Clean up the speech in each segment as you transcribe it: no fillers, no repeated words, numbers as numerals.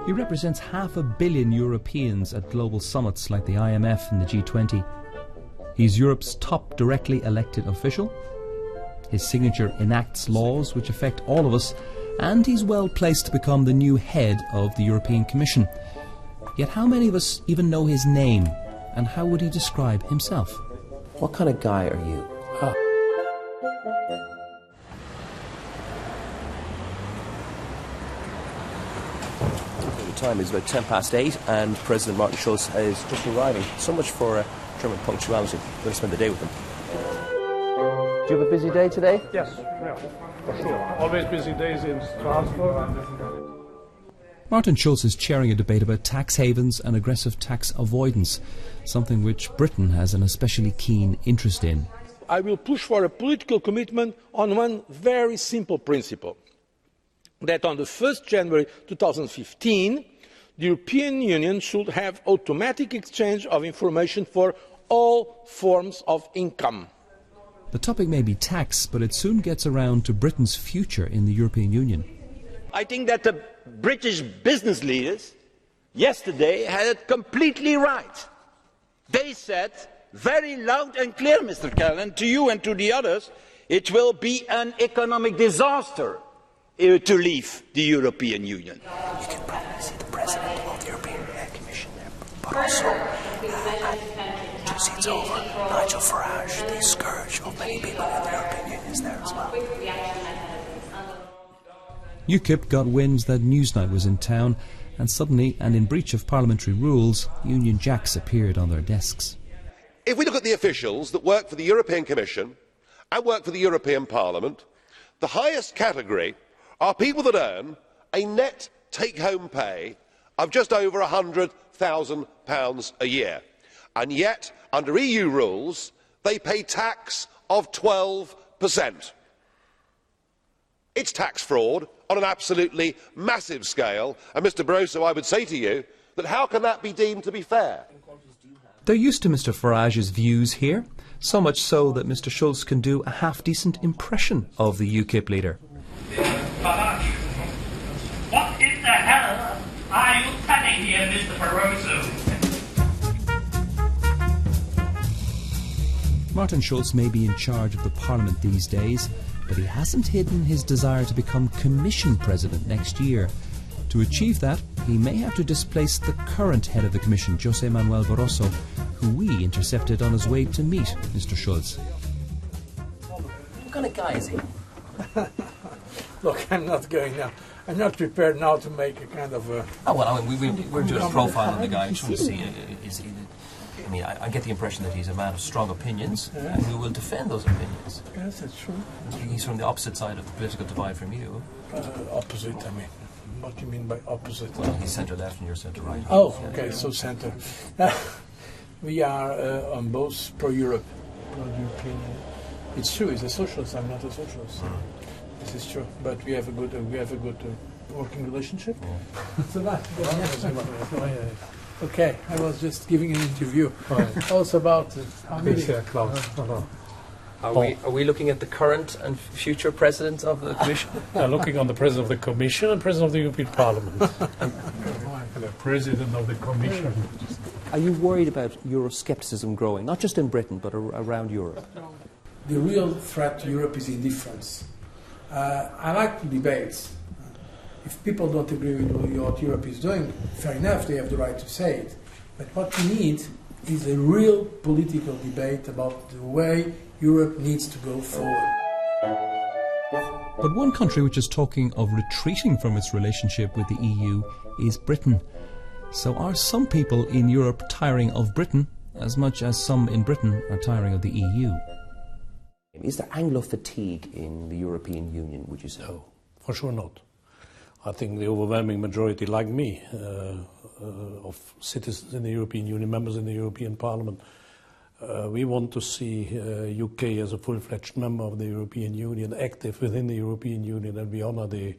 He represents 500 million Europeans at global summits like the IMF and the G20. He's Europe's top directly elected official. His signature enacts laws which affect all of us, and he's well placed to become the new head of the European Commission. Yet how many of us even know his name, and how would he describe himself? What kind of guy are you? The time is about 8:10, and President Martin Schulz is just arriving. So much for German punctuality. I'm going to spend the day with him. Do you have a busy day today? Yes, yeah, for sure. Always busy days in Strasbourg. Martin Schulz is chairing a debate about tax havens and aggressive tax avoidance, something which Britain has an especially keen interest in. I will push for a political commitment on one very simple principle, that on the 1st January 2015, the European Union should have automatic exchange of information for all forms of income. The topic may be tax, but it soon gets around to Britain's future in the European Union. I think that the British business leaders yesterday had it completely right. They said very loud and clear, Mr. Callanan, to you and to the others, it will be an economic disaster to leave the European Union. You can probably see the President of the European Commission there, but also, it's over, Nigel Farage, the scourge of many people in the European Union, is there as well. UKIP got wind that Newsnight was in town, and suddenly, and in breach of parliamentary rules, Union Jacks appeared on their desks. If we look at the officials that work for the European Commission and work for the European Parliament, the highest category are people that earn a net take-home pay of just over £100,000 a year. And yet, under EU rules, they pay tax of 12%. It's tax fraud on an absolutely massive scale, and Mr Barroso, I would say to you that how can that be deemed to be fair? They're used to Mr Farage's views here, so much so that Mr Schulz can do a half-decent impression of the UKIP leader. Farage, what in the hell are you planning here, Mr Barroso? Martin Schulz may be in charge of the Parliament these days, but he hasn't hidden his desire to become Commission President next year. To achieve that, he may have to displace the current head of the Commission, José Manuel Barroso, who we intercepted on his way to meet Mr Schulz. What kind of guy is he? Look, I'm not prepared now to make a kind of a... Oh, well, I mean, we're doing a profile of the guy. I just want to see, I get the impression that he's a man of strong opinions and who will defend those opinions. Yes, that's true. He's from the opposite side of the political divide from you. Opposite, I mean. What do you mean by opposite? Well, he's centre-left and you're centre-right. Oh, okay, so centre. We are on both pro-Europe, pro-European. It's true, he's a socialist, I'm not a socialist. This is true, but we have a good working relationship. Okay, I was just giving an interview. Also about Are we looking at the current and future president of the Commission? Looking on the president of the Commission and president of the European Parliament. The president of the Commission. Are you worried about Euroscepticism growing, not just in Britain, but around Europe? The real threat to Europe is indifference. I like the debates. If people don't agree with what Europe is doing, fair enough, they have the right to say it. But what we need is a real political debate about the way Europe needs to go forward. But one country which is talking of retreating from its relationship with the EU is Britain. So are some people in Europe tiring of Britain as much as some in Britain are tiring of the EU? Is there Anglo fatigue in the European Union, would you say? No, for sure not. I think the overwhelming majority, like me, of citizens in the European Union, members in the European Parliament, we want to see UK as a full-fledged member of the European Union, active within the European Union, and we honour the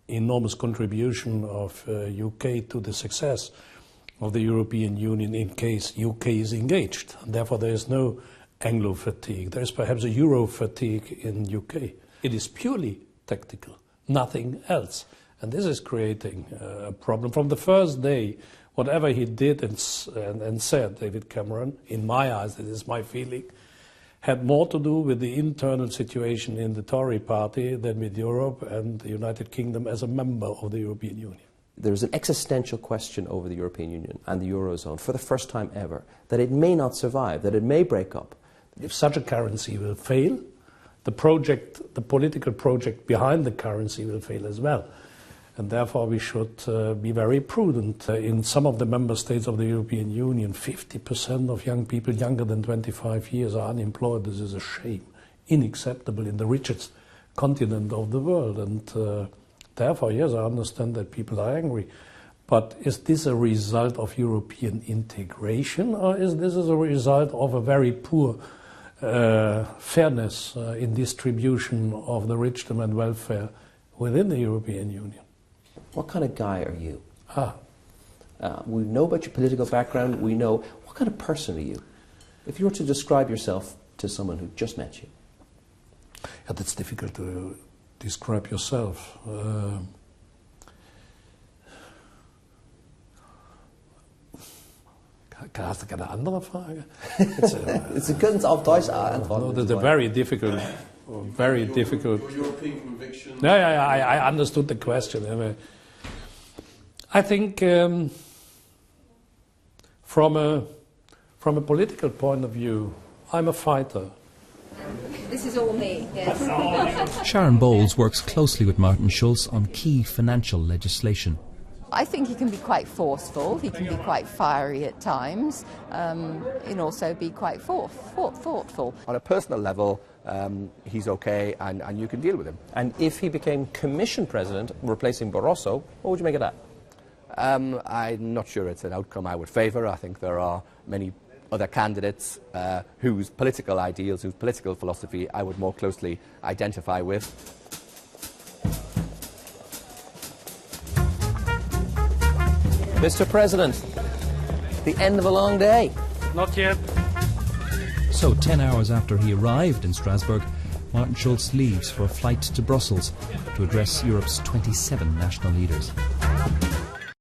enormous contribution of UK to the success of the European Union in case UK is engaged. And therefore there is no Anglo fatigue. There is perhaps a Euro fatigue in UK. It is purely tactical, nothing else. And this is creating a problem. From the first day, whatever he did and said, David Cameron, in my eyes, this is my feeling, had more to do with the internal situation in the Tory party than with Europe and the United Kingdom as a member of the European Union. There's an existential question over the European Union and the Eurozone for the first time ever, that it may not survive, that it may break up. If such a currency will fail, the political project behind the currency will fail as well. And therefore we should be very prudent. In some of the member states of the European Union, 50% of young people younger than 25 years are unemployed. This is a shame, unacceptable in the richest continent of the world. And therefore, yes, I understand that people are angry. But is this a result of European integration, or is this a result of a very poor fairness in distribution of the richdom and welfare within the European Union? What kind of guy are you? We know about your political background. We know, what kind of person are you? If you were to describe yourself to someone who just met you. Yeah, that's difficult to describe yourself. Hast du keine andere Frage? It's a good auf Deutsch antworten. No, that's a very difficult. Your European conviction. Yeah, I understood the question. I think from a political point of view, I'm a fighter. This is all me, yes. Sharon Bowles works closely with Martin Schulz on key financial legislation. I think he can be quite forceful, he can be quite fiery at times, and also be quite thoughtful. On a personal level, he's okay and you can deal with him. And if he became Commission President, replacing Barroso, what would you make of that? I'm not sure it's an outcome I would favour. I think there are many other candidates whose political ideals, whose political philosophy I would more closely identify with. Mr. President, the end of a long day. Not yet. So 10 hours after he arrived in Strasbourg, Martin Schulz leaves for a flight to Brussels to address Europe's 27 national leaders.